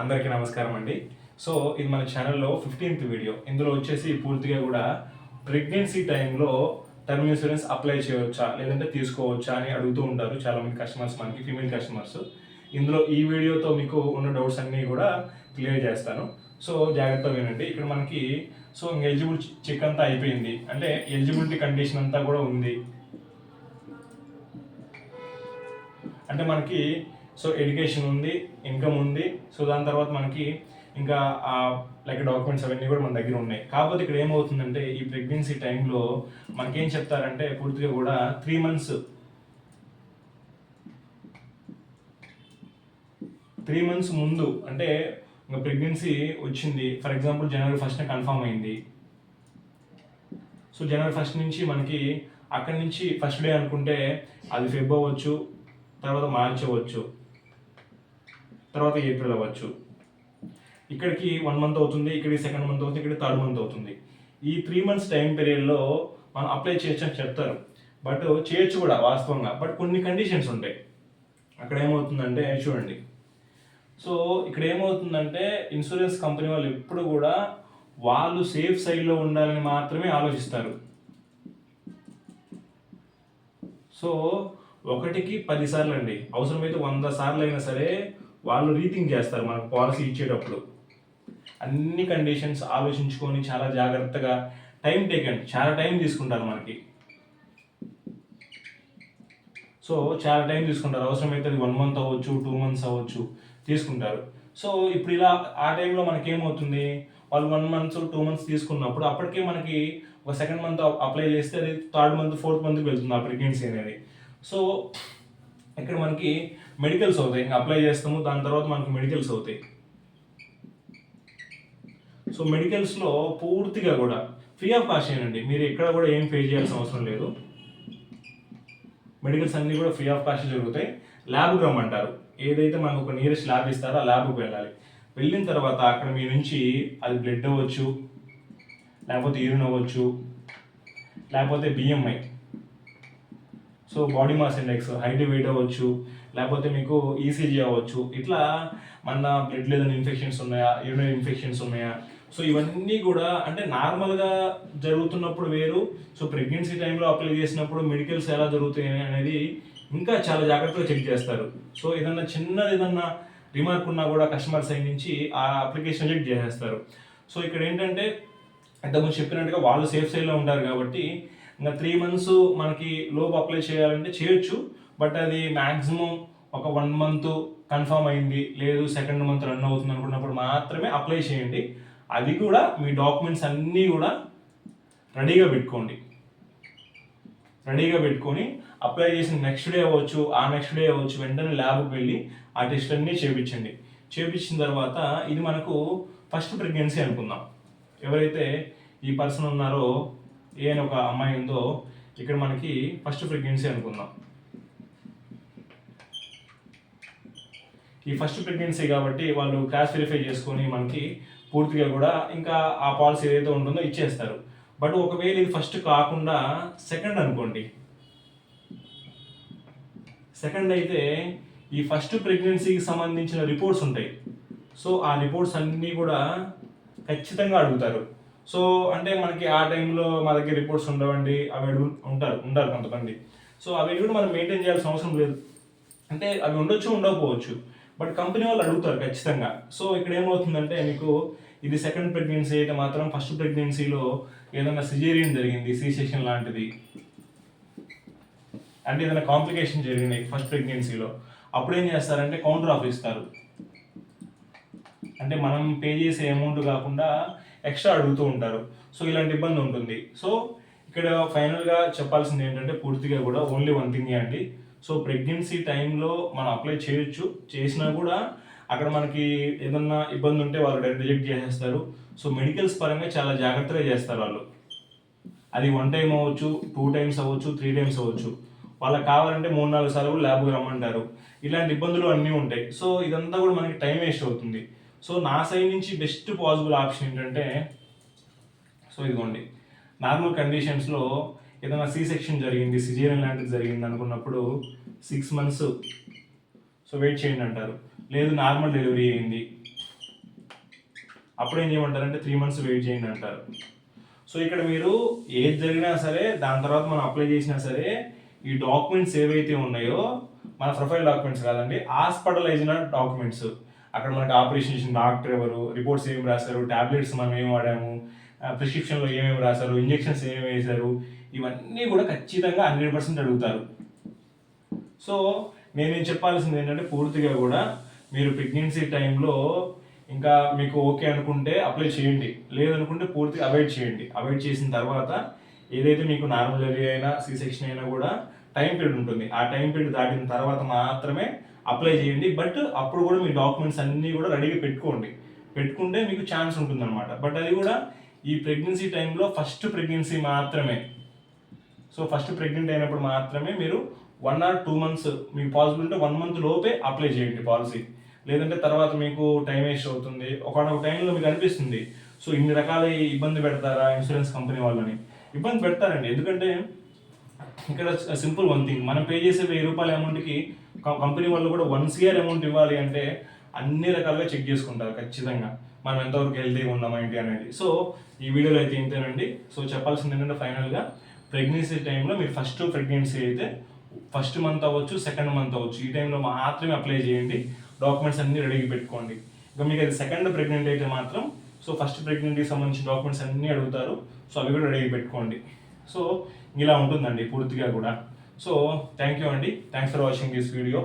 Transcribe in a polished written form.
అందరికీ నమస్కారం అండి. సో ఇది మన ఛానల్లో 15th వీడియో. ఇందులో వచ్చేసి పూర్తిగా కూడా ప్రెగ్నెన్సీ టైంలో టర్మ్ ఇన్సూరెన్స్ అప్లై చేయవచ్చా లేదంటే తీసుకోవచ్చా అని అడుగుతూ ఉంటారు చాలామంది కస్టమర్స్, మనకి ఫీమేల్ కస్టమర్స్. ఇందులో ఈ వీడియోతో మీకు ఉన్న డౌట్స్ అన్నీ కూడా క్లియర్ చేస్తాను. సో జాగ్రత్తగా వినండి. ఇక్కడ మనకి ఎలిజిబుల్ చెక్ అంతా అయిపోయింది, అంటే ఎలిజిబిలిటీ కండిషన్ అంతా కూడా ఉంది. అంటే మనకి ఎడ్యుకేషన్ ఉంది, ఇన్కమ్ ఉంది. దాని తర్వాత మనకి ఇంకా లైక్ డాక్యుమెంట్స్ అవన్నీ కూడా మన దగ్గర ఉన్నాయి. కాకపోతే ఇక్కడ ఏమవుతుందంటే ఈ ప్రెగ్నెన్సీ టైంలో మనకేం చెప్తారంటే పూర్తిగా కూడా 3 మంత్స్ ముందు, అంటే ఇంకా ప్రెగ్నెన్సీ వచ్చింది, for example January 1st confirm అయింది. జనవరి 1st నుంచి మనకి అక్కడి నుంచి ఫస్ట్ డే అనుకుంటే అది ఫెబ్ అవ్వచ్చు, తర్వాత మార్చ్ అవ్వచ్చు, తర్వాత ఏప్రిల్ అవ్వచ్చు. ఇక్కడికి 1 మంత్ అవుతుంది, ఇక్కడికి 2nd మంత్ అవుతుంది, ఇక్కడికి 3rd మంత్ అవుతుంది. ఈ 3 months టైం పీరియడ్లో మనం అప్లై చేయొచ్చు అని చెప్తారు. బట్ చేయొచ్చు కూడా వాస్తవంగా, బట్ కొన్ని కండిషన్స్ ఉంటాయి. అక్కడ ఏమవుతుందంటే చూడండి, ఇక్కడ ఏమవుతుందంటే ఇన్సూరెన్స్ కంపెనీ వాళ్ళు ఎప్పుడు కూడా వాళ్ళు సేఫ్ సైడ్లో ఉండాలని మాత్రమే ఆలోచిస్తారు. ఒకటికి 10 సార్లు అండి, అవసరమైతే 100 సార్లు అయినా సరే వాళ్ళు రీథింక్ చేస్తారు మనకు పాలసీ ఇచ్చేటప్పుడు. అన్ని కండిషన్స్ ఆలోచించుకొని చాలా జాగ్రత్తగా చాలా టైం తీసుకుంటారు మనకి. చాలా టైం తీసుకుంటారు, అవసరమైతే అది 1 month అవ్వచ్చు, 2 months అవ్వచ్చు, తీసుకుంటారు. ఇప్పుడు ఇలా ఆ టైంలో మనకేమవుతుంది, వాళ్ళు 1 month 2 months తీసుకున్నప్పుడు అప్పటికే మనకి ఒక 2nd month అప్లై చేస్తే అది 3rd month 4th monthకి వెళ్తుంది ఆ ప్రెగ్నెన్సీ అనేది. ఇక్కడ మనకి మెడికల్స్ అవుతాయి, ఇంకా అప్లై చేస్తాము, దాని తర్వాత మనకి మెడికల్స్ అవుతాయి. మెడికల్స్లో పూర్తిగా కూడా ఫ్రీ ఆఫ్ కాస్ట్ ఏనండి, మీరు ఎక్కడ కూడా ఏం పే చేయాల్సిన అవసరం లేదు. మెడికల్స్ అన్నీ కూడా ఫ్రీ ఆఫ్ కాస్ట్ జరుగుతాయి. ల్యాబ్కి రమ్మంటారు, ఏదైతే మనకు ఒక నియరెస్ట్ ల్యాబ్ ఇస్తారో ఆ ల్యాబ్కి వెళ్ళాలి. వెళ్ళిన తర్వాత అక్కడ మీ నుంచి అది బ్లడ్ అవ్వచ్చు, లేకపోతే యూరిన్ అవ్వచ్చు, లేకపోతే BMI, body mass index, height weight అవ్వచ్చు, లేకపోతే మీకు ఈసీజీ అవ్వచ్చు. ఇట్లా మన బ్లడ్లో ఏదైనా ఇన్ఫెక్షన్స్ ఉన్నాయా, యూరినరీ ఇన్ఫెక్షన్స్ ఉన్నాయా, ఇవన్నీ కూడా అంటే నార్మల్గా జరుగుతున్నప్పుడు వేరు, ప్రెగ్నెన్సీ టైంలో అప్లై చేసినప్పుడు మెడికల్స్ ఎలా జరుగుతాయి అనేది ఇంకా చాలా జాగ్రత్తగా చెక్ చేస్తారు. ఏదన్నా రిమార్క్ ఉన్నా కూడా కస్టమర్ సైడ్ నుంచి ఆ అప్లికేషన్ రిజెక్ట్ చేసేస్తారు. ఇక్కడ ఏంటంటే ఇంతకుముందు చెప్పినట్టుగా వాళ్ళు సేఫ్ సైడ్లో ఉంటారు కాబట్టి ఇంకా 3 months మనకి లోపు అప్లై చేయాలంటే చేయొచ్చు. బట్ అది మ్యాక్సిమం ఒక 1 month కన్ఫర్మ్ అయింది, లేదు 2nd month రన్ అవుతుంది అనుకున్నప్పుడు మాత్రమే అప్లై చేయండి. అది కూడా మీ డాక్యుమెంట్స్ అన్నీ కూడా రెడీగా పెట్టుకొని అప్లై చేసిన నెక్స్ట్ డే అవ్వచ్చు, ఆ నెక్స్ట్ డే అవ్వచ్చు, వెంటనే ల్యాబ్కి వెళ్ళి ఆ టెస్ట్ అన్నీ చేయించిన తర్వాత ఇది మనకు ఫస్ట్ ప్రెగ్నెన్సీ అనుకుందాం. ఎవరైతే ఈ పర్సన్ ఉన్నారో, ఏ అని ఒక అమ్మాయి ఉందో, ఇక్కడ మనకి ఫస్ట్ ప్రెగ్నెన్సీ అనుకుందాం. ఈ ఫస్ట్ ప్రెగ్నెన్సీ కాబట్టి వాళ్ళు క్రాస్ వెరిఫై చేసుకొని మనకి పూర్తిగా కూడా ఇంకా ఆ పాలసీ ఏదైతే ఉంటుందో ఇచ్చేస్తారు. బట్ ఒకవేళ ఇది ఫస్ట్ కాకుండా సెకండ్ అనుకోండి, సెకండ్ అయితే ఈ ఫస్ట్ ప్రెగ్నెన్సీకి సంబంధించిన రిపోర్ట్స్ ఉంటాయి. ఆ రిపోర్ట్స్ అన్నీ కూడా ఖచ్చితంగా అడుగుతారు. అంటే మనకి ఆ టైంలో మా దగ్గర రిపోర్ట్స్ ఉండవండి, అవి ఉంటారు కొంతమంది. అవి కూడా మనం మెయింటైన్ చేయాల్సిన అవసరం లేదు. అంటే అవి ఉండొచ్చు, ఉండకపోవచ్చు, బట్ కంపెనీ వాళ్ళు అడుగుతారు ఖచ్చితంగా. ఇక్కడ ఏమవుతుందంటే మీకు ఇది సెకండ్ ప్రెగ్నెన్సీ అయితే మాత్రం ఫస్ట్ ప్రెగ్నెన్సీలో ఏదైనా సిజేరియన్ జరిగింది, సి సెక్షన్ లాంటిది, అంటే ఏదైనా కాంప్లికేషన్ జరిగినాయి ఫస్ట్ ప్రెగ్నెన్సీలో, అప్పుడు ఏం చేస్తారంటే కౌంటర్ ఆఫర్ ఇస్తారు. అంటే మనం పే చేసే అమౌంట్ కాకుండా ఎక్స్ట్రా అడుగుతూ ఉంటారు. ఇలాంటి ఇబ్బంది ఉంటుంది. ఇక్కడ ఫైనల్గా చెప్పాల్సింది ఏంటంటే పూర్తిగా కూడా ఓన్లీ వన్ థింగ్ అండి. ప్రెగ్నెన్సీ టైంలో మనం అప్లై చేయొచ్చు, చేసినా కూడా అక్కడ మనకి ఏదన్నా ఇబ్బంది ఉంటే వాళ్ళు డైరెక్ట్ రిజెక్ట్ చేసేస్తారు. మెడికల్స్ పరంగా చాలా జాగ్రత్తగా చేస్తారు వాళ్ళు. అది 1 time అవ్వచ్చు, 2 times అవ్వచ్చు, 3 times అవ్వచ్చు. వాళ్ళకి కావాలంటే 3-4 సార్లు కూడా ల్యాబ్కి రమ్మంటారు. ఇలాంటి ఇబ్బందులు అన్నీ ఉంటాయి. ఇదంతా కూడా మనకి టైం వేస్ట్ అవుతుంది. నా సైడ్ నుంచి బెస్ట్ పాసిబుల్ ఆప్షన్ ఏంటంటే ఇదిగోండి, నార్మల్ కండిషన్స్లో ఏదైనా సి సెక్షన్ జరిగింది, సిజేరియన్ లాంటిది జరిగింది అనుకున్నప్పుడు 6 months వెయిట్ చేయండి అంటారు. లేదు నార్మల్ డెలివరీ అయింది, అప్పుడు ఏం చేయమంటారంటే 3 మంత్స్ వెయిట్ చేయండి అంటారు. సో ఇక్కడ మీరు ఏది జరిగినా సరే దాని తర్వాత మనం అప్లై చేసినా సరే ఈ డాక్యుమెంట్స్ ఏవైతే ఉన్నాయో మన ప్రొఫైల్ డాక్యుమెంట్స్ కాదండి, హాస్పిటలైజ్డ్ డాక్యుమెంట్స్. అక్కడ మనకి ఆపరేషన్ చేసిన డాక్టర్ ఎవరు, రిపోర్ట్స్ ఏమి రాశారు, టాబ్లెట్స్ మనం ఏం వాడాము, ప్రిస్క్రిప్షన్లో ఏమేమి రాశారు, ఇంజెక్షన్స్ ఏమేమి వేశారు, ఇవన్నీ కూడా ఖచ్చితంగా 100% అడుగుతారు. సో నేను చెప్పాల్సింది ఏంటంటే పూర్తిగా కూడా మీరు ప్రెగ్నెన్సీ టైంలో ఇంకా మీకు ఓకే అనుకుంటే అప్లై చేయండి, లేదనుకుంటే పూర్తిగా అవాయిడ్ చేయండి. అవాయిడ్ చేసిన తర్వాత ఏదైతే మీకు నార్మల్ డెలివరీ అయినా సి సెక్షన్ అయినా కూడా టైం పీరియడ్ ఉంటుంది. ఆ టైం పీరియడ్ దాటిన తర్వాత మాత్రమే అప్లై చేయండి. బట్ అప్పుడు కూడా మీ డాక్యుమెంట్స్ అన్నీ కూడా రెడీగా పెట్టుకుంటే మీకు ఛాన్స్ ఉంటుందన్నమాట. బట్ అది కూడా ఈ ప్రెగ్నెన్సీ టైంలో ఫస్ట్ ప్రెగ్నెన్సీ మాత్రమే. సో ఫస్ట్ ప్రెగ్నెంట్ అయినప్పుడు మాత్రమే మీరు 1 or 2 months మీకు పాసిబుల్ ఉంటే 1 month లోపే అప్లై చేయండి పాలసీ. లేదంటే తర్వాత మీకు టైం వేస్ట్ అవుతుంది. ఒకనొక టైంలో మీకు అనిపిస్తుంది సో ఇన్ని రకాల ఇబ్బంది పెడతారా ఇన్సూరెన్స్ కంపెనీ వాళ్ళని. ఇబ్బంది పెడతారండి, ఎందుకంటే ఇక్కడ సింపుల్ వన్ థింగ్, మనం పే చేసే 1000 రూపాయల అమౌంట్కి కంపెనీ వాళ్ళు కూడా 1 year అమౌంట్ ఇవ్వాలి అంటే అన్ని రకాలుగా చెక్ చేసుకుంటారు ఖచ్చితంగా మనం ఎంతవరకు హెల్తీగా ఉన్నామా ఏంటి అనేది. సో ఈ వీడియోలో అయితే ఇంతేనండి. సో చెప్పాల్సింది ఏంటంటే ఫైనల్గా ప్రెగ్నెన్సీ టైంలో మీరు ఫస్ట్ ప్రెగ్నెన్సీ అయితే ఫస్ట్ మంత్ అవ్వచ్చు, సెకండ్ మంత్ అవ్వచ్చు, ఈ టైంలో మాత్రమే అప్లై చేయండి. డాక్యుమెంట్స్ అన్నీ రెడీగా పెట్టుకోండి. ఇంకా మీకు అది సెకండ్ ప్రెగ్నెంట్ అయితే మాత్రం సో ఫస్ట్ ప్రెగ్నెంట్కి సంబంధించిన డాక్యుమెంట్స్ అన్నీ అడుగుతారు. సో అవి కూడా రెడీగా పెట్టుకోండి. సో ఇలా ఉంటుందండి పూర్తిగా కూడా. సో థ్యాంక్ యూ అండి, thanks for watching this video.